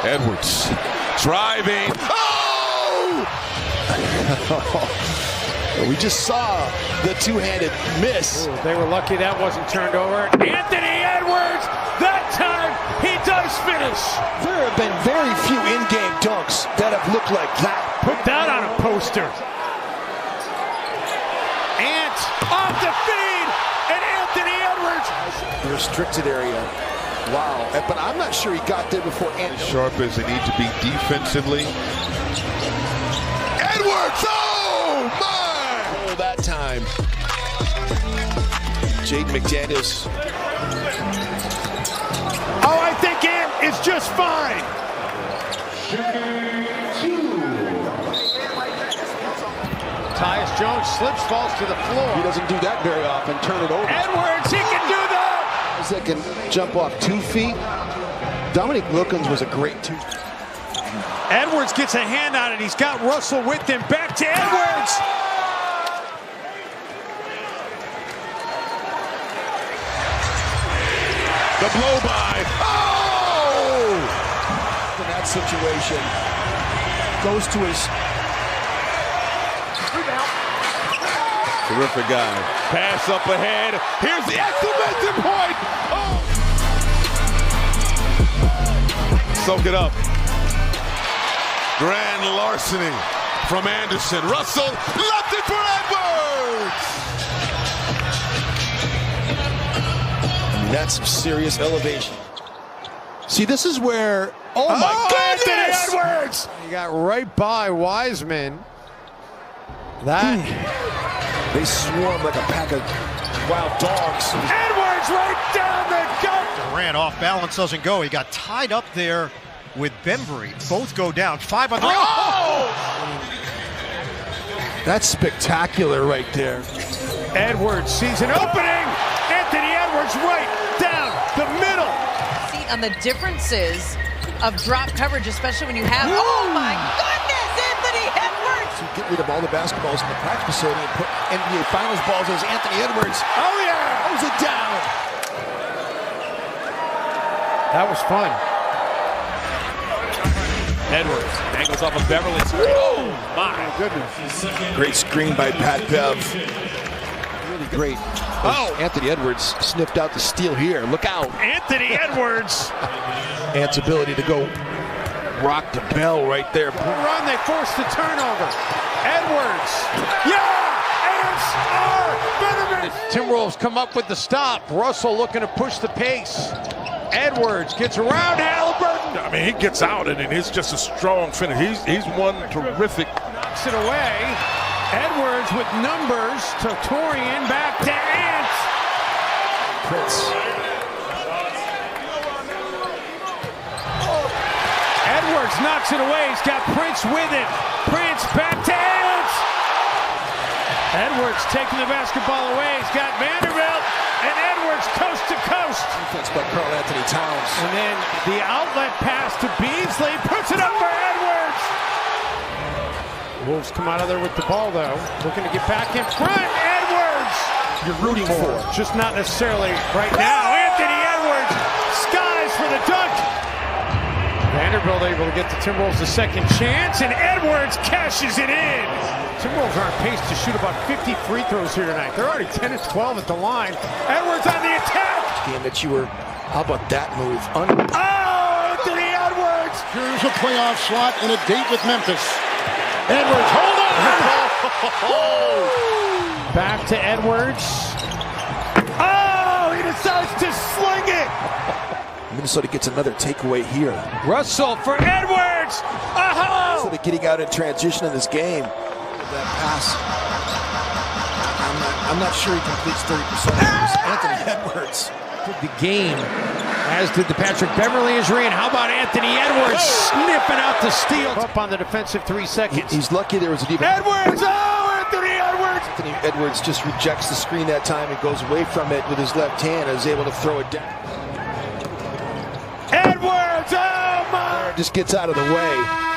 Edwards driving. Oh! We just saw the two-handed miss. Ooh, they were lucky that wasn't turned over. Anthony Edwards, that time he does finish. There have been very few in-game dunks that have looked like that. Put that on a poster. Ant off the feed, and Anthony Edwards. The restricted area. Wow. But I'm not sure he got there before Ant. As sharp as they need to be defensively. Edwards! Oh, my! Oh, that time. Jaden McDaniels. Oh, I think Ant is just fine. Tyus Jones slips, falls to the floor. He doesn't do that very often. Turn it over. Edwards, he can do that. That can jump off 2 feet. Dominic Wilkins was a great two. Edwards gets a hand on it. He's got Russell with him. Back to Edwards. The blow by. Oh! In that situation, goes to his Terrific guy. Pass up ahead. Here's the exclamation point. Oh! Soak it up. Grand larceny from Anderson. Russell left it for Edwards. That's some serious elevation. See, this is where, oh my goodness! Anthony Edwards! He got right by Wiseman. That. They swarm like a pack of wild dogs. Edwards right down the gut. Durant off balance, doesn't go. He got tied up there with Bembry. Both go down. 5 on 3. Oh! That's spectacular right there. Edwards sees an opening. Anthony Edwards right down the middle. See on the differences of drop coverage, especially when you have, oh my goodness, Anthony Edwards! To get rid of all the basketballs in the practice facility and put NBA Finals balls as Anthony Edwards. Oh yeah! Throws it down. That was fun. Edwards angles off of Beverly. Oh my goodness. Great screen by Pat Bev. Really great. Oh! Anthony Edwards sniffed out the steal here. Look out. Anthony Edwards. Ant's ability to go rock the bell right there. Run, they forced the turnover. Edwards. Yeah! Ants are better. Timberwolves come up with the stop. Russell looking to push the pace. Edwards gets around Halliburton. I mean, he gets out and it's just a strong finish. He's one terrific. Knocks it away. Edwards with numbers to Torian, back to Ant. Prince. Edwards knocks it away. He's got Prince with it. Prince back to Ant. Edwards taking the basketball away. He's got Vanderbilt and Edwards coast to coast. Defense by Karl Anthony Towns. And then the outlet pass to Beasley puts it up for Edwards. Wolves come out of there with the ball, though. Looking to get back in front. Edwards! You're rooting for. Just not necessarily right now. Anthony Edwards! Skies for the dunk! Vanderbilt able to get the Timberwolves a second chance, and Edwards cashes it in! Timberwolves are on pace to shoot about 50 free throws here tonight. They're already 10 and 12 at the line. Edwards on the attack! Game that you were, how about that move? Oh, Anthony Edwards! Here's a playoff slot and a date with Memphis. Edwards, hold on! Back to Edwards. Oh, he decides to sling it! Minnesota gets another takeaway here. Russell for Edwards! Oh! Instead of getting out in transition in this game. That pass. I'm not sure he completes 30% of it. Anthony Edwards. The game, as did the Patrick Beverly injury, and how about Anthony Edwards sniffing out the steal? Up on the defensive 3 seconds. He's lucky there was a deep. Edwards! Oh, Anthony Edwards! Anthony Edwards just rejects the screen that time and goes away from it with his left hand and is able to throw it down. Edwards! Oh, my! Just gets out of the way.